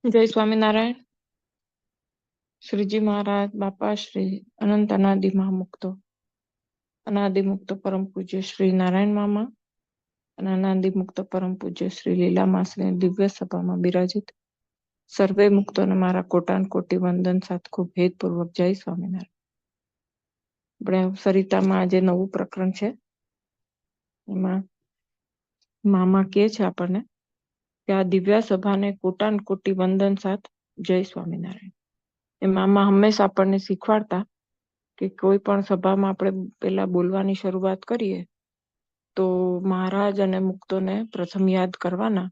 જય સ્વામિનારાયણ. શ્રીજી મહારાજ બાપા શ્રી અનંત અનાદિ મહામુક્તો અનાદિ મુક્ત પરમ પૂજ્ય શ્રી નારાયણ મામા અને અનાદિ મુક્ત પરમ પૂજ્ય શ્રી લીલામા શ્રી દિવ્ય સભામાં બિરાજિત સર્વે મુક્તોને મારા કોટાન કોટી વંદન સાથ ખૂબ ભેદપૂર્વક જય સ્વામિનારાયણ. આપણે સરિતામાં આજે નવું પ્રકરણ છે. એમાં મામા કહે છે આપણને કે આ દિવ્ય સભાને કોટાન કોટી વંદન સાથ જય સ્વામિનારાયણ. એ મામા હંમેશા આપણને શીખવાડતા કે કોઈ પણ સભામાં આપણે પેલા બોલવાની શરૂઆત કરીએ તો મહારાજ અને મુક્તોને પ્રથમ યાદ કરવાના.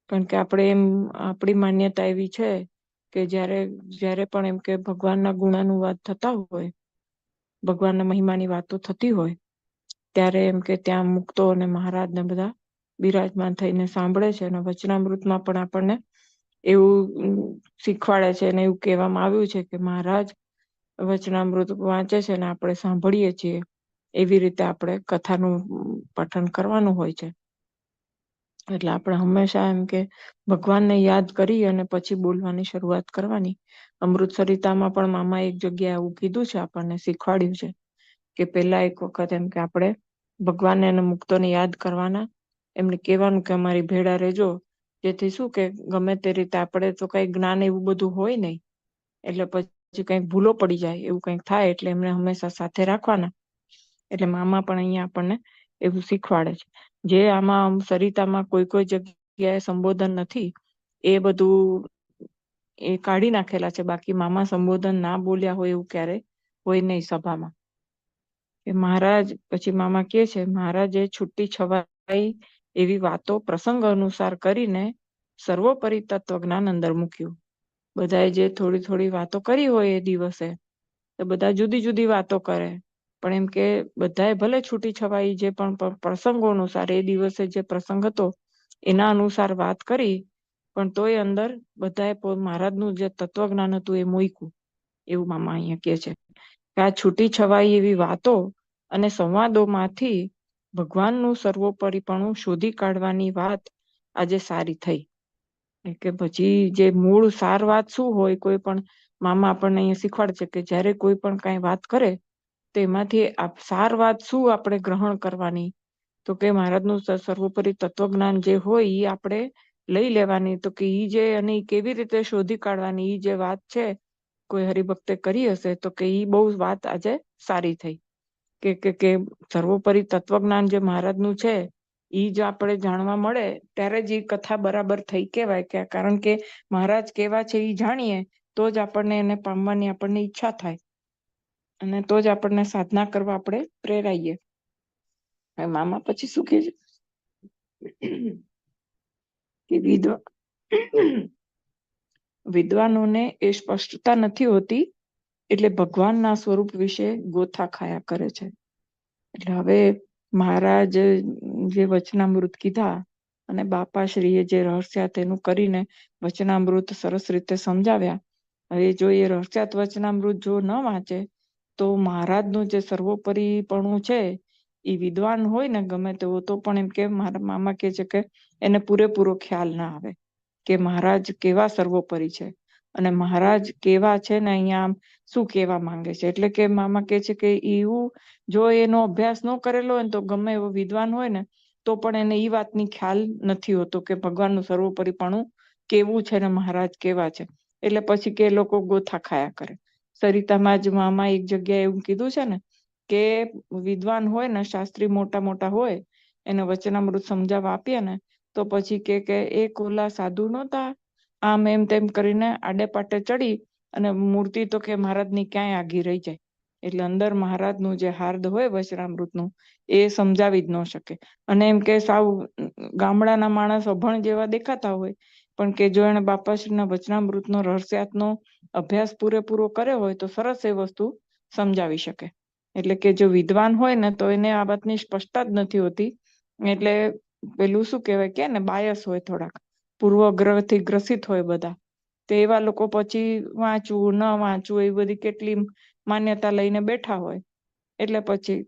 કારણ કે આપણે એમ આપણી માન્યતા એવી છે કે જ્યારે પણ એમ કે ભગવાનના ગુણાનુવાદ થતા હોય, ભગવાનના મહિમાની વાતો થતી હોય, ત્યારે એમ કે ત્યાં મુક્તો અને મહારાજને બધા બિરાજમાન થઈને સાંભળે છે. અને વચનામૃતમાં પણ આપણને એવું શીખવાડે છે અને એવું કહેવામાં આવ્યું છે કે મહારાજ વચનામૃત વાંચે છે અને આપણે સાંભળીએ છીએ. એવી રીતે આપણે કથાનું પઠન કરવાનું હોય છે. એટલે આપણે હંમેશા એમ કે ભગવાનને યાદ કરી અને પછી બોલવાની શરૂઆત કરવાની. અમૃત સરિતામાં પણ મામા એક જગ્યાએ એવું કીધું છે, આપણને શીખવાડ્યું છે કે પેલા એક વખત એમ કે આપણે ભગવાનને અને મુક્તોને યાદ કરવાના. એમને કહેવાનું કે અમારી ભેળા રહેજો, જેથી શું કે ગમે તે રીતે આપણે તો કઈ જ્ઞાન એવું બધું હોય નહીં, એટલે પછી કંઈક ભૂલો પડી જાય, એવું કંઈક થાય એટલે એમને હંમેશા સાથે રાખવાના. એટલે મામા પણ અહીંયા આપણને એવું શીખવાડે છે. જે આમાં સરિતામાં કોઈ જગ્યાએ સંબોધન નથી, એ બધું એ કાઢી નાખેલા છે. બાકી મામા સંબોધન ના બોલ્યા હોય એવું ક્યારે હોય નહીં સભામાં. કે મહારાજ પછી મામા કહે છે, મહારાજે છૂટી છવાઈ એવી વાતો પ્રસંગ અનુસાર કરીને સર્વોપરી તત્વજ્ઞાન અંદર મૂક્યું. બધાએ જે થોડી થોડી વાતો કરી હોય એ દિવસે, તો બધા જુદી જુદી વાતો કરે, પણ એમ કે બધાએ ભલે છૂટી છવાઈ જે પણ પ્રસંગો અનુસાર એ દિવસે જે પ્રસંગ હતો એના અનુસાર વાત કરી, પણ તોય અંદર બધાએ મહારાજનું જે તત્વજ્ઞાન હતું એ મૂક્યું. એવું મામા અહીંયા કહે છે કે આ છૂટી છવાઈ એવી વાતો અને સંવાદોમાંથી ભગવાનનું સર્વોપરીપણું શોધી કાઢવાની વાત આજે સારી થઈ. કે પછી જે મૂળ સાર વાત શું હોય, કોઈ પણ મામા આપણને અહીંયા શીખવાડે છે કે જ્યારે કોઈ પણ કાંઈ વાત કરે તો એમાંથી સાર વાત શું આપણે ગ્રહણ કરવાની, તો કે મહારાજનું સર્વોપરી તત્વજ્ઞાન જે હોય એ આપણે લઈ લેવાની. તો કે ઈ જે અને કેવી રીતે શોધી કાઢવાની ઈ જે વાત છે, કોઈ હરિભક્તે કરી હશે તો કે ઈ બહુ વાત આજે સારી થઈ. કે સર્વોપરી તત્વજ્ઞાન જે મહારાજનું છે ઈ જો આપણે જાણવા મળે ત્યારે જ એ કથા બરાબર થઈ કહેવાય. કે કારણ કે મહારાજ કેવા છે એ જાણીએ તો જ આપણને એને પામવાની આપણને ઈચ્છા થાય, અને તો જ આપણને સાધના કરવા આપણે પ્રેરાઈએ. મામા પછી શું કહે છે કે વિદ્વાનોને એ સ્પષ્ટતા નથી હોતી, એટલે ભગવાનના સ્વરૂપ વિશે ગોથા ખાયા કરે છે. એટલે હવે મહારાજ જે વચનામૃત કીધા અને બાપાશ્રીએ જે રહસ્યાત એનું કરીને વચનામૃત સરસ રીતે સમજાવ્યા. હવે જો એ રહસ્યાત વચનામૃત જો ન વાંચે તો મહારાજનું જે સર્વોપરીપણું છે એ વિદ્વાન હોય ને ગમે તેવો તો પણ એમ કે મારા મામા કહે છે કે એને પૂરેપૂરો ખ્યાલ ના આવે કે મહારાજ કેવા સર્વોપરી છે અને મહારાજ કેવા છે ને અહીંયા શું કહેવા માંગે છે. એટલે કે મામા કહે છે કે એવું જો એનો અભ્યાસ ન કરેલો હોય ને તો ગમે એવો વિદ્વાન હોય ને તો પણ એને એ વાતની ખ્યાલ નથી હોતો કે ભગવાનનું સર્વોપરીપણું કેવું છે ને મહારાજ કેવા છે. એટલે પછી કે લોકો ગોથા ખાયા કરે. સરિતામાં જ મામા એક જગ્યાએ એવું કીધું છે ને કે વિદ્વાન હોય ને, શાસ્ત્રી મોટા મોટા હોય, એને વચનામૃત સમજાવવા આપીએ ને તો પછી કે એક ઓલા સાધુ નહોતા આમ એમ તેમ કરીને આડે પાટે ચડી અને મૂર્તિ તો કે મહારાજની ક્યાંય આગી રહી જાય. એટલે અંદર મહારાજનું જે હાર્દ હોય વચનામૃતનું એ સમજાવી જ ન શકે. અને એમ કે સાવ ગામડાના માણસ અભણ જેવા દેખાતા હોય, પણ કે જો એને બાપાશ્રીના વચનામૃતનો રહસ્યાતનો અભ્યાસ પૂરેપૂરો કર્યો હોય તો સરસ એ વસ્તુ સમજાવી શકે. એટલે કે જો વિદ્વાન હોય ને તો એને આ વાતની સ્પષ્ટતા જ નથી હોતી. એટલે પેલું શું કહેવાય કે ને બાયસ હોય, થોડાક પૂર્વગ્રહથી ગ્રસિત હોય બધા, તો એવા લોકો પછી વાંચવું ન વાંચવું એ બધી કેટલી માન્યતા લઈને બેઠા હોય. એટલે પછી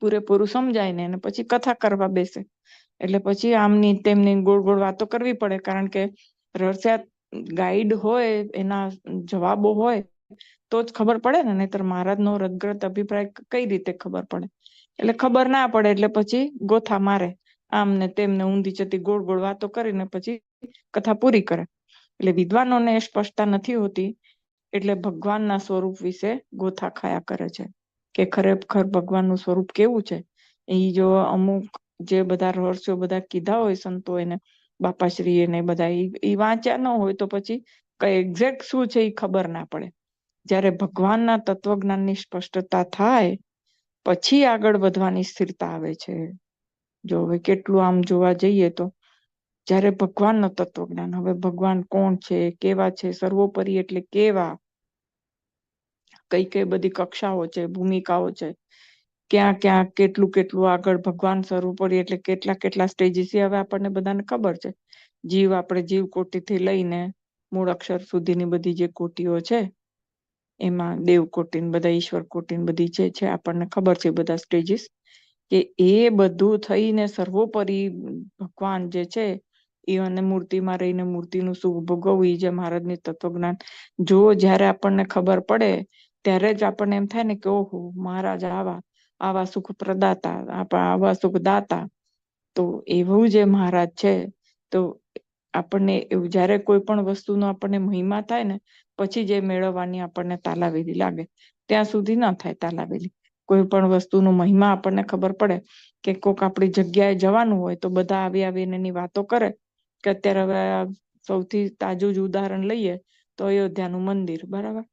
પૂરેપૂરું સમજાય ને અને પછી કથા કરવા બેસે. એટલે પછી આમની તેમની ગોળ ગોળ વાતો કરવી પડે, કારણ કે રહસ્યાત ગાઈડ હોય, એના જવાબો હોય તો જ ખબર પડે ને, નહીતર મહારાજનો રદગ્રત અભિપ્રાય કઈ રીતે ખબર પડે? એટલે ખબર ના પડે એટલે પછી ગોથા મારે, આમ ને તેમને ઊંધી જતી ગોળ ગોળ વાતો કરીને પછી કથા પૂરી કરે. એટલે વિદ્વાનોને સ્પષ્ટતા નથી હોતી, એટલે ભગવાનના સ્વરૂપ વિશે ગોથા ખાયા કરે છે કે ખરેખર ભગવાનનું સ્વરૂપ કેવું છે. એ જો અમુક જે બધા રહસ્યો બધા કીધા હોય સંતો એને, બાપાશ્રી એને બધા એ વાંચ્યા ન હોય તો પછી કઈ એક્ઝેક્ટ શું છે એ ખબર ના પડે. જ્યારે ભગવાનના તત્વજ્ઞાનની સ્પષ્ટતા થાય પછી આગળ વધવાની સ્થિરતા આવે છે. જો હવે કેટલું આમ જોવા જઈએ તો જ્યારે ભગવાનનો તત્વજ્ઞાન, હવે ભગવાન કોણ છે, કેવા છે, સર્વોપરી એટલે કેવા, કઈ કઈ બધી કક્ષાઓ છે, ભૂમિકાઓ છે, ક્યાં ક્યાં કેટલું કેટલું આગળ ભગવાન સર્વોપરી એટલે કેટલા કેટલા સ્ટેજીસ હવે આપણને બધાને ખબર છે. જીવ આપણે જીવ કોટીથી લઈને મૂળ અક્ષર સુધીની બધી જે કોટીઓ છે, એમાં દેવ કોટી બધા ઈશ્વર કોટી બધી છે આપણને ખબર છે બધા સ્ટેજીસ, કે એ બધું થઈને સર્વોપરી ભગવાન જે છે એ અને મૂર્તિમાં રહીને મૂર્તિનું સુખ ભોગવવું, એ જે મહારાજની તત્વજ્ઞાન જો જ્યારે આપણને ખબર પડે ત્યારે જ આપણને એમ થાય ને કે ઓહો મહારાજ આવા સુખ પ્રદાતા, આવા સુખ દાતા. તો એવું જે મહારાજ છે, તો આપણને જ્યારે કોઈ પણ વસ્તુનો આપણને મહિમા થાય ને પછી જે મેળવવાની આપણને તાલાવેલી લાગે, ત્યાં સુધી ના થાય તાલાવેલી. કોઈ પણ વસ્તુનો મહિમા આપણને ખબર પડે કે કોઈક આપણી જગ્યાએ જવાનું હોય તો બધા આવીને એની વાતો કરે કે અત્યારે હવે સૌથી તાજું જ ઉદાહરણ લઈએ તો અયોધ્યાનું મંદિર, બરાબર?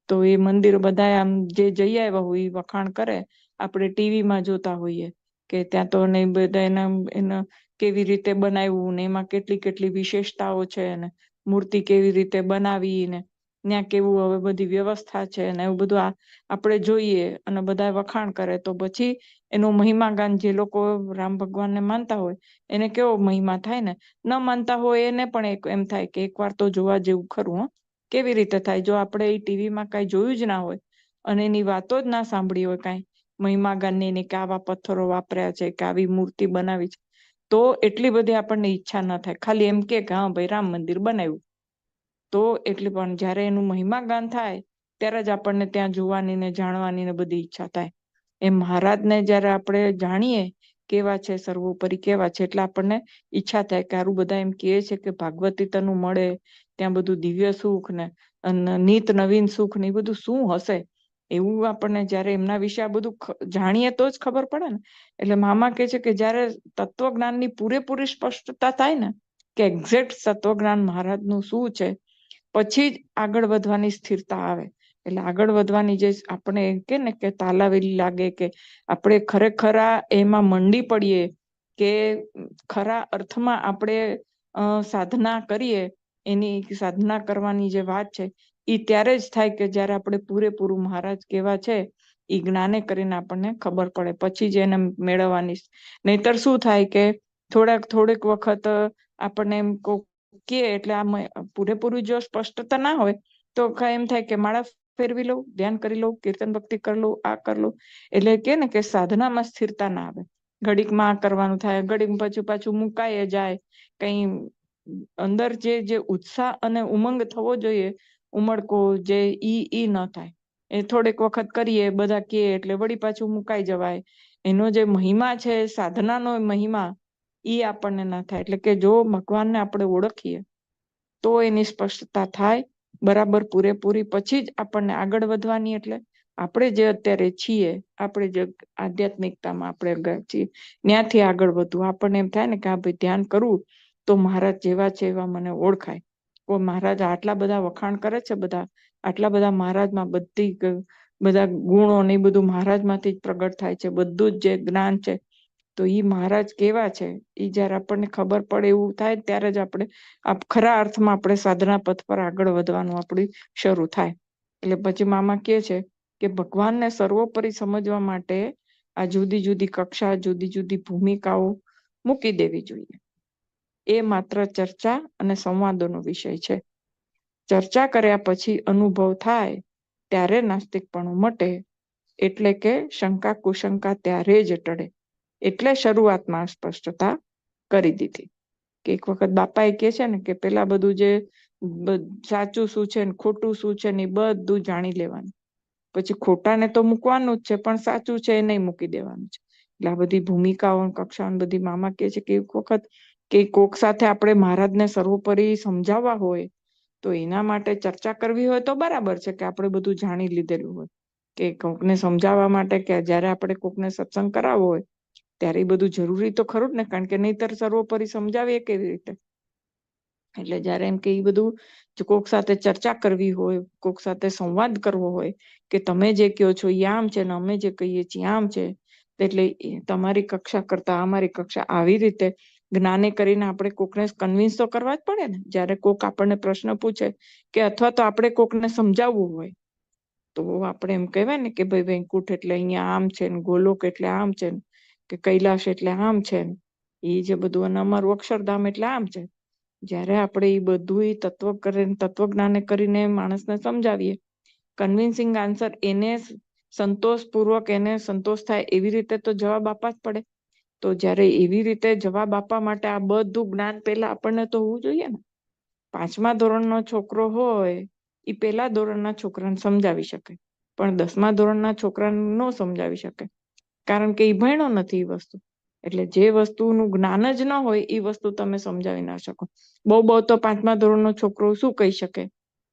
તો એ મંદિર બધા આમ જે જઈ આવ્યા હોય એ વખાણ કરે, આપણે ટીવીમાં જોતા હોઈએ કે ત્યાં તો બધા એના કેવી રીતે બનાવ્યું ને એમાં કેટલી કેટલી વિશેષતાઓ છે ને મૂર્તિ કેવી રીતે બનાવી ને ત્યાં કેવું હવે બધી વ્યવસ્થા છે ને એવું બધું આપણે જોઈએ અને બધા વખાણ કરે તો પછી એનો મહિમા ગાન જે લોકો રામ ભગવાનને માનતા હોય એને કેવો મહિમા થાય ને, ન માનતા હોય એને પણ એમ થાય કે એકવાર તો જોવા જેવું ખરું. કેવી રીતે થાય? જો આપણે એ ટીવીમાં કઈ જોયું જ ના હોય અને એની વાતો જ ના સાંભળી હોય કાંઈ મહિમા ગાનની, કે આવા પથ્થરો વાપર્યા છે, કે આવી મૂર્તિ બનાવી છે, તો એટલી બધી આપણને ઈચ્છા ન થાય. ખાલી એમ કે હા ભાઈ રામ મંદિર બનાવ્યું તો એટલી, પણ જ્યારે એનું મહિમા ગાન થાય ત્યારે જ આપણને ત્યાં જોવાની ને જાણવાની ને બધી ઈચ્છા થાય. એ મહારાજને જ્યારે આપણે જાણીએ કેવા છે, સર્વોપરી કેવા છે, એટલે આપણને ઈચ્છા થાય કે આરું બધા એમ કહે છે કે ભાગવતીતનું મળે ત્યાં બધું દિવ્ય સુખ ને નિત નવીન સુખ ને એ બધું શું હશે, એવું આપણને જ્યારે એમના વિશે આ બધું જાણીએ તો જ ખબર પડે ને. એટલે મામા કહે છે કે જ્યારે તત્વજ્ઞાનની પૂરેપૂરી સ્પષ્ટતા થાય ને કે એક્ઝેક્ટ તત્વજ્ઞાન મહારાજનું શું છે, પછી જ આગળ વધવાની સ્થિરતા આવે. એટલે આગળ વધવાની જે આપણે કે ને કે તાલાવેલી લાગે, કે આપણે ખરેખર એમાં મંડી પડીએ, કે ખરા અર્થમાં આપણે સાધના કરીએ, એની સાધના કરવાની જે વાત છે એ ત્યારે જ થાય કે જ્યારે આપણે પૂરેપૂરું મહારાજ કેવા છે એ જ્ઞાને કરીને આપણને ખબર પડે, પછી જ એને મેળવવાની. નહીતર શું થાય કે થોડીક વખત આપણને એમ કે એટલે આ પૂરેપૂરું જો સ્પષ્ટતા ના હોય તો એમ થાય કે માળા ફેરવી લઉં, ધ્યાન કરી લઉં, કીર્તન ભક્તિ કરી લઉં, આ કરી લઉં. એટલે કે ને કે સાધનામાં સ્થિરતા ના આવે. ઘડીકમાં આ કરવાનું થાય, ઘડીક પાછું મુકાય જાય, કઈ અંદર જે ઉત્સાહ અને ઉમંગ થવો જોઈએ, ઉમળકો જે ઈ ન થાય. એ થોડીક વખત કરીએ બધા કહે એટલે વળી પાછું મુકાઈ જવાય. એનો જે મહિમા છે, સાધનાનો મહિમા, ઈ આપણને ના થાય. એટલે કે જો ભગવાનને આપણે ઓળખીએ તો એની સ્પષ્ટતા થાય બરાબર પૂરેપૂરી, પછી જ આપણને આગળ વધવાની. એટલે આપણે જે અત્યારે છીએ, આપણે જે આધ્યાત્મિકતામાં આપણે છીએ, ત્યાંથી આગળ વધવું. આપણને એમ થાય ને કે આ ભાઈ ધ્યાન કરવું તો મહારાજ જેવા છે એવા મને ઓળખાય. કોઈ મહારાજ આટલા બધા વખાણ કરે છે, બધા આટલા બધા મહારાજમાં બધી બધા ગુણો ને બધું મહારાજમાંથી જ પ્રગટ થાય છે, બધું જ જે જ્ઞાન છે. તો ઈ મહારાજ કેવા છે એ જયારે આપણને ખબર પડે એવું થાય ત્યારે જ આપણે ખરા અર્થમાં આપણે સાધના પથ પર આગળ વધવાનું આપણી શરૂ થાય. એટલે પછી મામા કહે છે કે ભગવાનને સર્વોપરી સમજવા માટે આ જુદી જુદી કક્ષા, જુદી જુદી ભૂમિકાઓ મૂકી દેવી જોઈએ. એ માત્ર ચર્ચા અને સંવાદોનો વિષય છે. ચર્ચા કર્યા પછી અનુભવ થાય ત્યારે નાસ્તિકપણું મટે, એટલે કે શંકા કુશંકા ત્યારે જ ટળે. એટલે શરૂઆતમાં સ્પષ્ટતા કરી દીધી. કે એક વખત બાપા એ કે છે ને કે પેલા બધું જે સાચું શું છે ને ખોટું શું છે ને એ બધું જાણી લેવાનું, પછી ખોટાને તો મૂકવાનું જ છે પણ સાચું છે એ નહીં મૂકી દેવાનું છે. એટલે આ બધી ભૂમિકાઓ કક્ષાઓ બધી મામા કે છે કે એક વખત કે કોક સાથે આપણે મહારાજને સર્વોપરી સમજાવવા હોય તો એના માટે ચર્ચા કરવી હોય તો બરાબર છે કે આપણે બધું જાણી લીધેલું હોય, કે કોકને સમજાવવા માટે કે જયારે આપણે કોકને સત્સંગ કરાવવો હોય ત્યારે એ બધું જરૂરી તો ખરું જ ને, કારણ કે નહીતર સર્વોપરી સમજાવીએ કેવી રીતે. એટલે જયારે એમ કે એ બધું કોક સાથે ચર્ચા કરવી હોય, કોક સાથે સંવાદ કરવો હોય કે તમે જે કહો છો એ આમ છે ને અમે જે કહીએ છીએ આમ છે, એટલે તમારી કક્ષા કરતા અમારી કક્ષા આવી રીતે જ્ઞાને કરીને આપણે કોકને કન્વિન્સ તો કરવા જ પડે ને. જયારે કોક આપણને પ્રશ્ન પૂછે કે અથવા તો આપણે કોકને સમજાવવું હોય તો આપણે એમ કહેવાય ને કે ભાઈ વૈકુંઠ એટલે અહીંયા આમ છે ને, ગોલોક એટલે આમ છે ને, કે કૈલાશ એટલે આમ છે ને, એ જે બધું અને અમારું અક્ષરધામ એટલે આમ છે. જયારે આપણે એ બધું તત્વજ્ઞાને કરીને માણસને સમજાવીએ, કન્વિન્સિંગ આન્સર એને સંતોષપૂર્વક એને સંતોષ થાય એવી રીતે તો જવાબ આપવા જ પડે. તો જયારે એવી રીતે જવાબ આપવા માટે આ બધું જ્ઞાન પેલા આપણને તો હોવું જોઈએ ને. 5મા ધોરણનો છોકરો હોય એ પેલા ધોરણના છોકરાને સમજાવી શકે, પણ 10મા ધોરણના છોકરાને ન સમજાવી શકે, કારણ કે એ ભણ્યો નથી એ વસ્તુ. એટલે જે વસ્તુનું જ્ઞાન જ ન હોય એ વસ્તુ તમે સમજાવી ના શકો. બહુ તો 5મા ધોરણનો છોકરો શું કહી શકે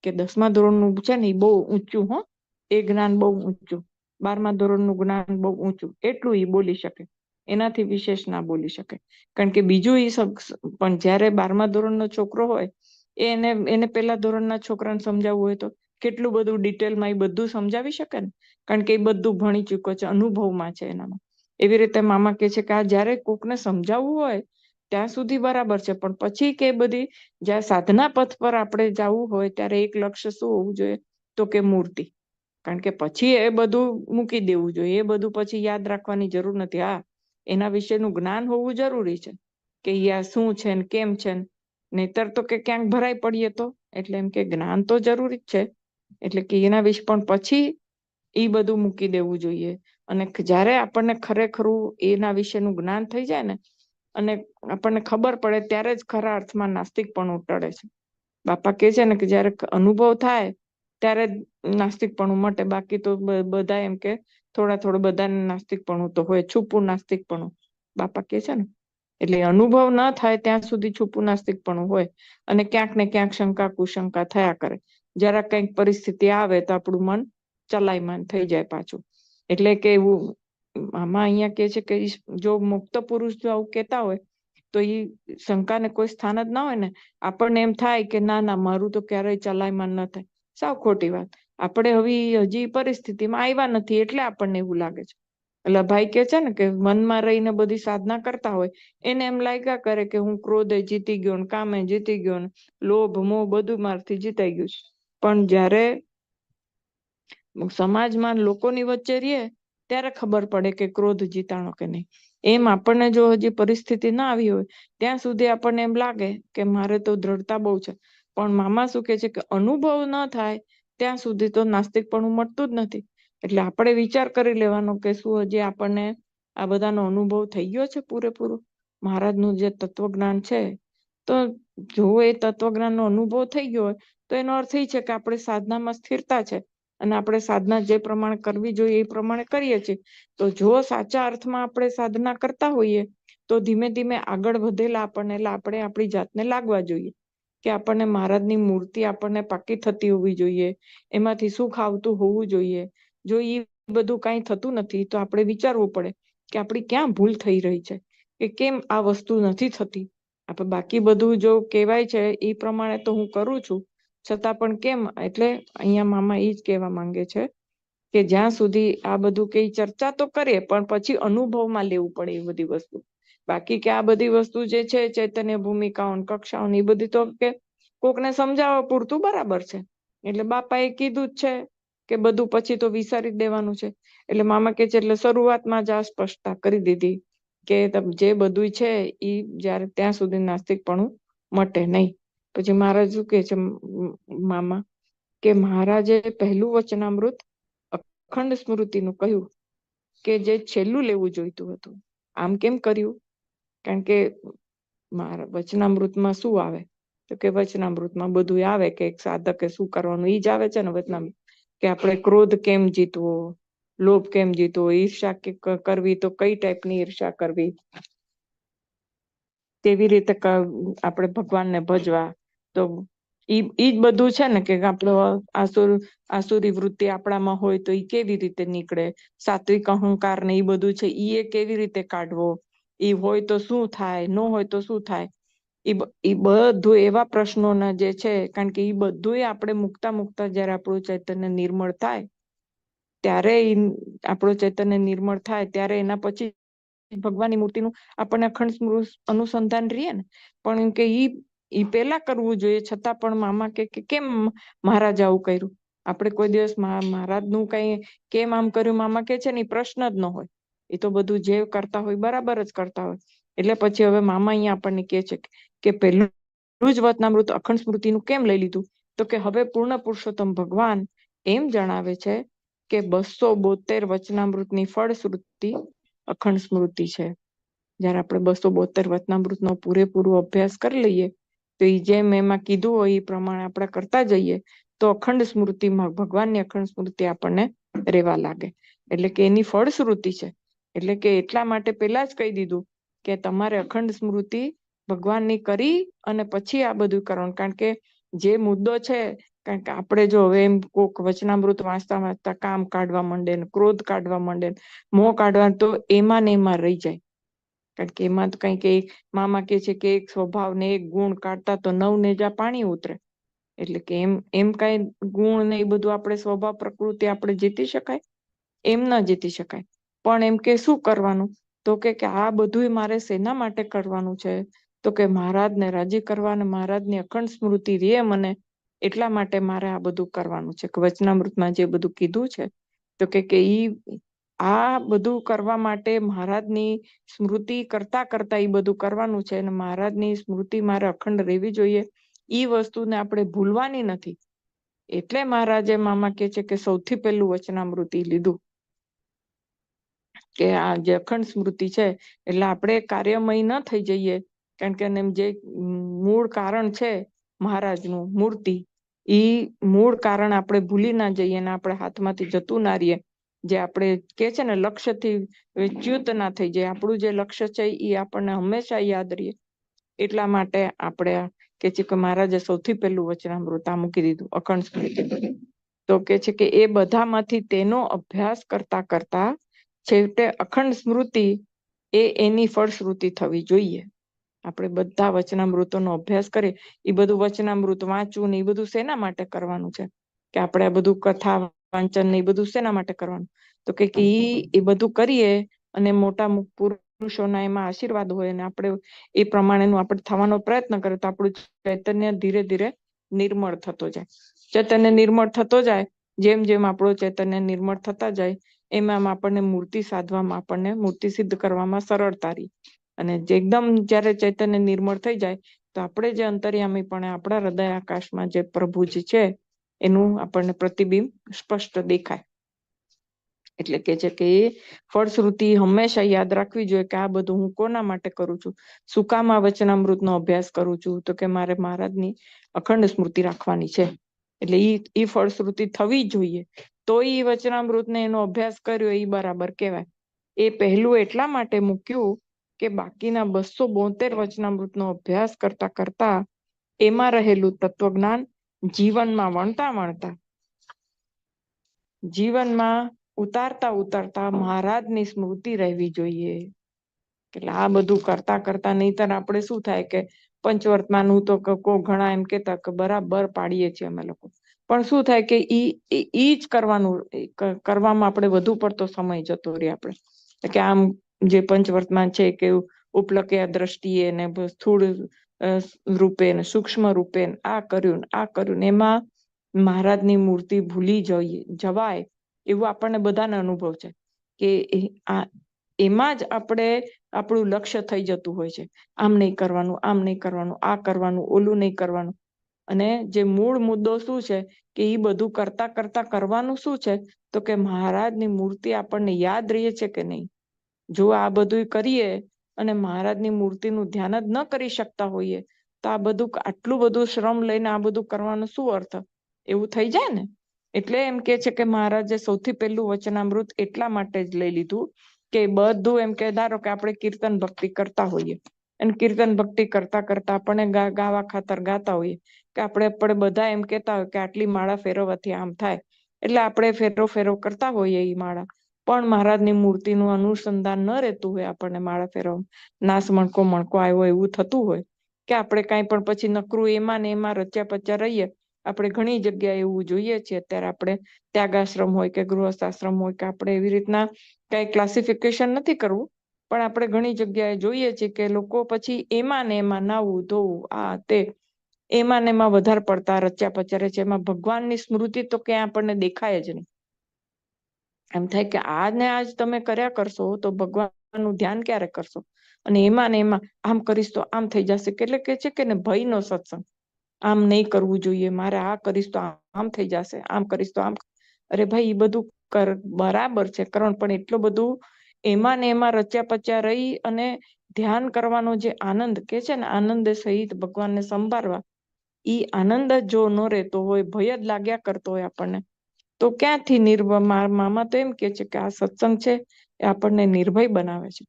કે 10મા ધોરણનું છે ને એ બહુ ઊંચું, એ જ્ઞાન બહુ ઊંચું, 12મા ધોરણનું જ્ઞાન બહુ ઊંચું, એટલું એ બોલી શકે, એનાથી વિશેષ ના બોલી શકે. કારણ કે બીજું પણ જયારે 12મા ધોરણનો છોકરો હોય એને પેલા ધોરણના છોકરાને સમજાવવું હોય તો કેટલું બધું ડિટેલમાં એ બધું સમજાવી શકે ને, કારણ કે એ બધું ભણી ચૂક્યો છે, અનુભવમાં છે એનામાં. એવી રીતે મામા કે છે કે આ જયારે કોકને સમજાવવું હોય ત્યાં સુધી બરાબર છે, પણ પછી કે બધી જ્યાં સાધના પથ પર આપણે જવું હોય ત્યારે એક લક્ષ્ય શું હોવું જોઈએ તો કે મૂર્તિ. કારણ કે પછી એ બધું મૂકી દેવું જોઈએ, એ બધું પછી યાદ રાખવાની જરૂર નથી. હા, એના વિશેનું જ્ઞાન હોવું જરૂરી છે કે આ શું છે ને કેમ છે, નહીતર તો કે ક્યાંક ભરાઈ પડીએ તો. એટલે એમ કે જ્ઞાન તો જરૂરી જ છે, એટલે કે એના વિશે પણ પછી એ બધું મૂકી દેવું જોઈએ. અને જયારે આપણને ખરેખરું એના વિશેનું જ્ઞાન થઈ જાય ને અને આપણને ખબર પડે ત્યારે જ ખરા અર્થમાં નાસ્તિક પણ ટળે છે. બાપા કે છે ને કે જયારે અનુભવ થાય ત્યારે નાસ્તિકપણું મટે, બાકી તો બધા એમ કે થોડા બધાને નાસ્તિકપણું તો હોય, છૂપું નાસ્તિકપણું બાપા કે છે ને. એટલે અનુભવ ના થાય ત્યાં સુધી છૂપું નાસ્તિકપણું હોય અને ક્યાંક ને ક્યાંક શંકા કુશંકા થયા કરે. જરા કંઈક પરિસ્થિતિ આવે તો આપણું મન ચલાયમાન થઈ જાય પાછું. એટલે કે એવું આમાં અહીંયા કે છે કે જો મુક્ત પુરુષ જો આવું કેતા હોય તો એ શંકાને કોઈ સ્થાન જ ના હોય ને. આપણને એમ થાય કે ના મારું તો ક્યારેય ચલાયમાન ન થાય, સાવ ખોટી વાત. આપણે હવે હજી પરિસ્થિતિમાં આવ્યા નથી એટલે આપણને એવું લાગે છે. એટલે ભાઈ કે છે ને કે મનમાં રહીને બધી સાધના કરતા હોય એને એમ લાગ્યા કરે કે હું ક્રોધે જીતી ગયો ને, કામે જીતી ગયો ને, લોભ મોહ બધું મારથી જીતાઈ ગયું છે. પણ જયારે સમાજમાં લોકોની વચ્ચે રહીએ ત્યારે ખબર પડે કે ક્રોધ જીતાણો કે નહીં. એમ આપણને જો હજી પરિસ્થિતિ ના આવી હોય ત્યાં સુધી આપણને એમ લાગે કે મારે તો દ્રઢતા બહુ છે. પણ મામા શું કે છે કે અનુભવ ન થાય ત્યાં સુધી તો નાસ્તિકપણું મળતું જ નથી. એટલે આપણે વિચાર કરી લેવાનો કે શું હજી આપણને આ બધાનો અનુભવ થઈ ગયો છે પૂરેપૂરો. મહારાજનું જે તત્વજ્ઞાન છે તો જો એ તત્વજ્ઞાનનો અનુભવ થઈ ગયો હોય તો એનો અર્થ એ છે કે આપણે સાધનામાં સ્થિરતા છે અને આપણે સાધના જે પ્રમાણે કરવી જોઈએ એ પ્રમાણે કરીએ છીએ. તો જો સાચા અર્થમાં આપણે સાધના કરતા હોઈએ તો ધીમે ધીમે આગળ વધેલા આપણને એટલે આપણે આપણી જાતને લાગવા જોઈએ કે આપણને મહારાજની મૂર્તિ આપણને પાકી થતી હોવી જોઈએ, એમાંથી સુખ આવતું હોવું જોઈએ. જો એ બધું કાંઈ થતું નથી તો આપણે વિચારવું પડે કે આપણી ક્યાં ભૂલ થઈ રહી છે, કે કેમ આ વસ્તુ નથી થતી. આપણે બાકી બધું જો કહેવાય છે એ પ્રમાણે તો હું કરું છું છતાં પણ કેમ. એટલે અહીંયા મામા એ જ કહેવા માંગે છે કે જ્યાં સુધી આ બધું કઈ ચર્ચા તો કરીએ પણ પછી અનુભવમાં લેવું પડે એ બધી વસ્તુ. બાકી કે આ બધી વસ્તુ જે છે ચૈતન્ય ભૂમિકાઓ કક્ષાઓ એ બધી તો કે કોકને સમજાવવા પૂરતું બરાબર છે. એટલે બાપા એ કીધું જ છે કે બધું પછી તો વિચારી જ દેવાનું છે. એટલે મામા કે છે એટલે શરૂઆતમાં જ આ સ્પષ્ટતા કરી દીધી કે જે બધું છે એ જ્યારે ત્યાં સુધી નાસ્તિકપણું મટે નહીં. પછી મહારાજ શું કે છે મામા કે મહારાજે પહેલું વચનામૃત અખંડ સ્મૃતિનું કહ્યું કે જે છેલ્લું લેવું જોઈતું હતું. આમ કેમ કર્યું? કારણ કે મારા વચનામૃતમાં શું આવે? તો કે વચનામૃતમાં બધું આવે કે એક સાધકે શું કરવાનું ઈ જ આવે છે ને વચનામૃત, કે આપણે ક્રોધ કેમ જીતવો, લોભ કેમ જીતવો, ઈર્ષા કરવી તો કઈ ટાઈપની ઈર્ષા કરવી, કેવી રીતે આપણે ભગવાનને ભજવા. તો ઈ જ બધું છે ને, કે આપણો આસુરી વૃત્તિ આપણામાં હોય તો ઈ કેવી રીતે નીકળે, સાત્વિક અહંકાર ને ઈ બધું છે ઈ કેવી રીતે કાઢવો, ઈ હોય તો શું થાય, ન હોય તો શું થાય. એ બધું એવા પ્રશ્નોના જે છે, કારણ કે એ બધું આપણે મુકતા જયારે આપણું ચૈતન્ય નિર્મળ થાય, ત્યારે આપણું ચૈતન્ય નિર્મળ થાય ત્યારે એના પછી ભગવાનની મૂર્તિનું આપણને અખંડ અનુસંધાન રહીએ ને. પણ એમ કે ઈ પેલા કરવું જોઈએ, છતાં પણ મામા કે કેમ મહારાજ આવું કર્યું. આપણે કોઈ દિવસ મહારાજનું કઈ કેમ આમ કર્યું મામા કે છે ને, એ પ્રશ્ન જ ન હોય. એ તો બધું જે કરતા હોય બરાબર જ કરતા હોય. એટલે પછી હવે મામા અહીંયા આપણને કે છે કે પહેલું જ વચનામૃત અખંડ સ્મૃતિનું કેમ લઈ લીધું? તો કે હવે પૂર્ણ પુરુષોત્તમ ભગવાન એમ જણાવે છે કે 272 વચનામૃતની ફળશ્રુતિ અખંડ સ્મૃતિ છે. જયારે આપણે 272 વચનામૃતનો પૂરેપૂરો અભ્યાસ કરી લઈએ, તો એ જેમ એમાં કીધું હોય એ પ્રમાણે આપણે કરતા જઈએ, તો અખંડ સ્મૃતિમાં ભગવાનની અખંડ સ્મૃતિ આપણને રહેવા લાગે. એટલે કે એની ફળશ્રુતિ છે. એટલે કે એટલા માટે પેલા જ કહી દીધું કે તમારે અખંડ સ્મૃતિ ભગવાનની કરી અને પછી આ બધું કરવાનું. કારણ કે જે મુદ્દો છે, કારણ કે આપણે જો હવે એમ કોક વચનામૃત વાંચતા કામ કાઢવા માંડે ને, ક્રોધ કાઢવા માંડે, મોહ કાઢવા, તો એમાં ને એમાં રહી જાય. કારણ કે એમાં તો કઈ કે મામા કે છે કે એક સ્વભાવ ને એક ગુણ કાઢતા તો 9 નેજા પાણી ઉતરે. એટલે કે એમ કઈ ગુણ ને એ બધું આપણે સ્વભાવ પ્રકૃતિ આપણે જીતી શકાય? એમ ના જીતી શકાય. પણ એમ કે શું કરવાનું? તો કે આ બધું મારે શેના માટે કરવાનું છે? તો કે મહારાજને રાજી કરવા અને મહારાજની અખંડ સ્મૃતિ રહે મને, એટલા માટે મારે આ બધું કરવાનું છે. વચનામૃતમાં જે બધું કીધું છે, તો કે આ બધું કરવા માટે મહારાજની સ્મૃતિ કરતા એ બધું કરવાનું છે. અને મહારાજની સ્મૃતિ મારે અખંડ રહેવી જોઈએ. ઈ વસ્તુને આપણે ભૂલવાની નથી. એટલે મહારાજે મામા કે છે કે સૌથી પહેલું વચનામૃતિ લીધું, કે આ જે અખંડ સ્મૃતિ છે, એટલે આપણે કાર્યમય ન થઈ જઈએ. કારણ કે જે મૂળ કારણ છે મહારાજનું મૂર્તિ, ઈ મૂળ કારણ આપણે ભૂલી ના જઈએ અને આપણે હાથમાંથી જતું ના રહીએ. જે આપણે કે છે ને, લક્ષ્યથી ચ્યુત ના થઈ જાય. આપણું જે લક્ષ્ય છે એ આપણને હંમેશા યાદ રહીએ. એટલા માટે આપણે કે છે કે મહારાજે સૌથી પહેલું વચનામૃત આ મૂકી દીધું, અખંડ સ્મૃતિ. તો કે છે કે એ બધામાંથી તેનો અભ્યાસ કરતા છેવટે અખંડ સ્મૃતિ એની ફળશ્રુતિ થવી જોઈએ. આપણે બધા વચનામૃતોનો અભ્યાસ કરીએ, એ બધું વચનામૃત વાંચવું ને એ બધું શેના માટે કરવાનું છે? કે આપણે આ બધું કથા વાંચન ને એ બધું શેના માટે કરવાનું? તો કે એ બધું કરીએ અને મોટા પુરુષોના એમાં આશીર્વાદ હોય અને આપણે એ પ્રમાણેનું આપણે થવાનો પ્રયત્ન કરીએ, તો આપણું ચૈતન્ય ધીરે ધીરે નિર્મળ થતો જાય. ચૈતન્ય નિર્મળ થતો જાય, જેમ જેમ આપણું ચૈતન્ય નિર્મળ થતા જાય, એમાં આપણને મૂર્તિ સાધવામાં, આપણને મૂર્તિ સિદ્ધ કરવામાં સરળતા રહી. અને એકદમ જયારે ચૈતન્ય નિર્મળ થઈ જાય, તો આપણે જે અંતર્યામીપણે આપણા હૃદય આકાશમાં જે પ્રભુજી છે, એનું આપણને પ્રતિબિંબ સ્પષ્ટ દેખાય. એટલે કે છે કે એ ફળશ્રુતિ હંમેશા યાદ રાખવી જોઈએ કે આ બધું હું કોના માટે કરું છું, શું કામ આ વચનામૃતનો અભ્યાસ કરું છું? તો કે મારે મહારાજની અખંડ સ્મૃતિ રાખવાની છે. એટલે ઈ ફળશ્રુતિ થવી જોઈએ. તો ઈ વચનામૃતને એનો અભ્યાસ કર્યો એ બરાબર કહેવાય. એ પહેલું એટલા માટે મૂક્યું કે બાકીના 272 વચનામૃતનો અભ્યાસ કરતા એમાં રહેલું તત્વજ્ઞાન જીવનમાં વણતા જીવનમાં ઉતારતા મહારાજની સ્મૃતિ રહેવી જોઈએ. એટલે આ બધું કરતા નહીતર આપણે શું થાય કે પંચવર્તમાન હું તો ઘણા એમ કેતા કે બરાબર પાડીએ છીએ અમે લોકો, પણ શું થાય કે ઈ જ કરવામાં આપણે વધુ પડતો સમય જતો રહે. આપણે કે આમ જે પંચવર્તમાન છે કે ઉપલક્ય દ્રષ્ટિએ ને સ્થૂળ રૂપે ને સૂક્ષ્મ રૂપે આ કર્યું ને એમાં મહારાજની મૂર્તિ ભૂલી જવાય એવું આપણને બધાને અનુભવ છે કે એમાં જ આપણે આપણું લક્ષ્ય થઈ જતું હોય છે. આમ નહીં કરવાનું, આમ નહીં કરવાનું, આ કરવાનું, ઓલું નહીં કરવાનું. અને જે મૂળ મુદ્દો શું છે કે એ બધું કરતા કરવાનું શું છે? તો કે મહારાજની મૂર્તિ આપણને યાદ રહે છે કે નહીં. જો આ બધું કરીએ અને મહારાજની મૂર્તિનું ધ્યાન જ ન કરી શકતા હોઈએ તો આ બધું આટલું બધું શ્રમ લઈને આ બધું કરવાનો શું અર્થ? એવું થઈ જાય ને. એટલે એમ કે છે કે મહારાજે સૌથી પહેલું વચનામૃત એટલા માટે જ લઈ લીધું કે બધું એમ કે ધારો કે આપણે કીર્તન ભક્તિ કરતા હોઈએ અને કીર્તન ભક્તિ કરતા કરતા આપણને ગાવા ખાતર ગાતા હોઈએ કે આપણે બધા એમ કેતા હોય કે આટલી માળા ફેરવવાથી આમ થાય, એટલે આપણે ફેરો કરતા હોઈએ એ માળા, પણ મહારાજની મૂર્તિનું અનુસંધાન ન રહેતું હોય, આપણને માળા ફેરવવા નાસ મણકો આવ્યો એવું થતું હોય કે આપણે કાંઈ પણ પછી નકરું એમાં ને એમાં રચ્યા પચ્યા રહીએ. આપણે ઘણી જગ્યાએ એવું જોઈએ છીએ અત્યારે, આપણે ત્યાગાશ્રમ હોય કે ગૃહસ્થાશ્રમ હોય કે આપણે એવી રીતના કઈ ક્લાસિફિકેશન નથી કરવું, પણ આપણે ઘણી જગ્યાએ જોઈએ છીએ કે લોકો પછી એમાં ને એમાં નાવું ધોવું આ તે એમાં ને એમાં વધારે પડતા રચ્યા પચ્યા છે. એમાં ભગવાનની સ્મૃતિ તો ક્યાં આપણને દેખાય જ નહીં. એમ થાય કે આજ ને આજ તમે કર્યા કરશો તો ભગવાનનું ધ્યાન ક્યારે કરશો? અને એમાં ને એમાં આમ કરીશ તો આમ થઈ જશે. એટલે કે છે કે ને ભયનો સત્સંગ, આમ નહીં કરવું જોઈએ, મારે આ કરીશ તો આમ થઈ જશે, આમ કરીશ તો આમ. અરે ભાઈ, એ બધું બરાબર છે કરણ, પણ એટલું બધું એમાં ને એમાં રચ્યા પચ્યા રહી અને ધ્યાન કરવાનો જે આનંદ કે છે ને, આનંદ સહિત ભગવાનને સંભાળવા, ઈ આનંદ જ જો ન રહેતો હોય, ભય જ લાગ્યા કરતો હોય આપણને, તો ક્યાંથી નિર્ભય? મામા તો એમ કે છે કે આ સત્સંગ છે એ આપણને નિર્ભય બનાવે છે.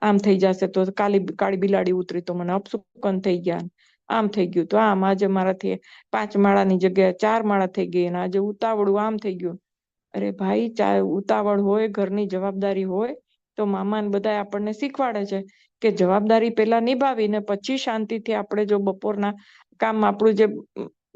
આમ થઈ જશે તો કાળી બિલાડી ઉતરી તો મને અપસુકન થઈ ગયા, આમ થઈ ગયું તો આમ, આજે મારાથી 5 માળાની જગ્યાએ 4 માળા થઈ ગઈ, અને આજે ઉતાવળું આમ થઈ ગયું. અરે ભાઈ, ચાહે ઉતાવળ હોય, ઘરની જવાબદારી હોય, તો મામાને બધા આપણને શીખવાડે છે કે જવાબદારી પેલા નિભાવીને પછી શાંતિથી આપણે જો બપોરના કામ આપણું જે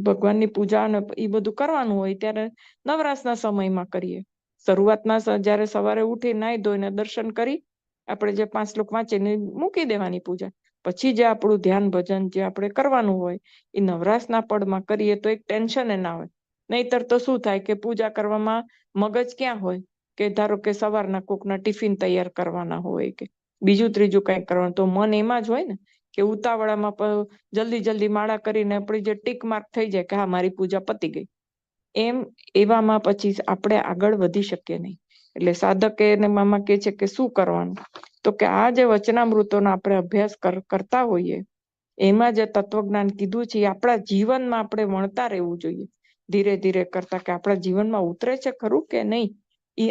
ભગવાનની પૂજા અને એ બધું કરવાનું હોય ત્યારે નવરાશના સમયમાં કરીએ. શરૂઆતમાં જ્યારે સવારે ઉઠી નાહી ધોઈને દર્શન કરી આપણે જે 5 શ્લોક વાંચીને મૂકી દેવાની પૂજા, પછી જે આપણું ધ્યાન ભજન જે આપણે કરવાનું હોય એ નવરાશના પળમાં કરીએ તો એક ટેન્શન એ ના હોય. નહીતર તો શું થાય કે પૂજા કરવામાં મગજ ક્યાં હોય કે ધારો કે સવારના કોકના ટિફિન તૈયાર કરવાના હોય કે બીજું ત્રીજું કંઈક કરવાનું, તો મન એમાં જ હોય ને કે ઉતાવળામાં જલ્દી માળા કરીને આપણી જે ટીક માર્ક થઈ જાય કે હા, મારી પૂજા પતી ગઈ, એમ એવામાં પછી આપણે આગળ વધી શકીએ નહીં. એટલે સાધક એને મામા કે છે કે શું કરવાનું? તો કે આ જે વચનામૃતોનો આપણે અભ્યાસ કરતા હોઈએ, એમાં જે તત્વજ્ઞાન કીધું છે એ આપણા જીવનમાં આપણે વણતા રહેવું જોઈએ, ધીરે ધીરે કરતા, કે આપણા જીવનમાં ઉતરે છે ખરું કે નહીં.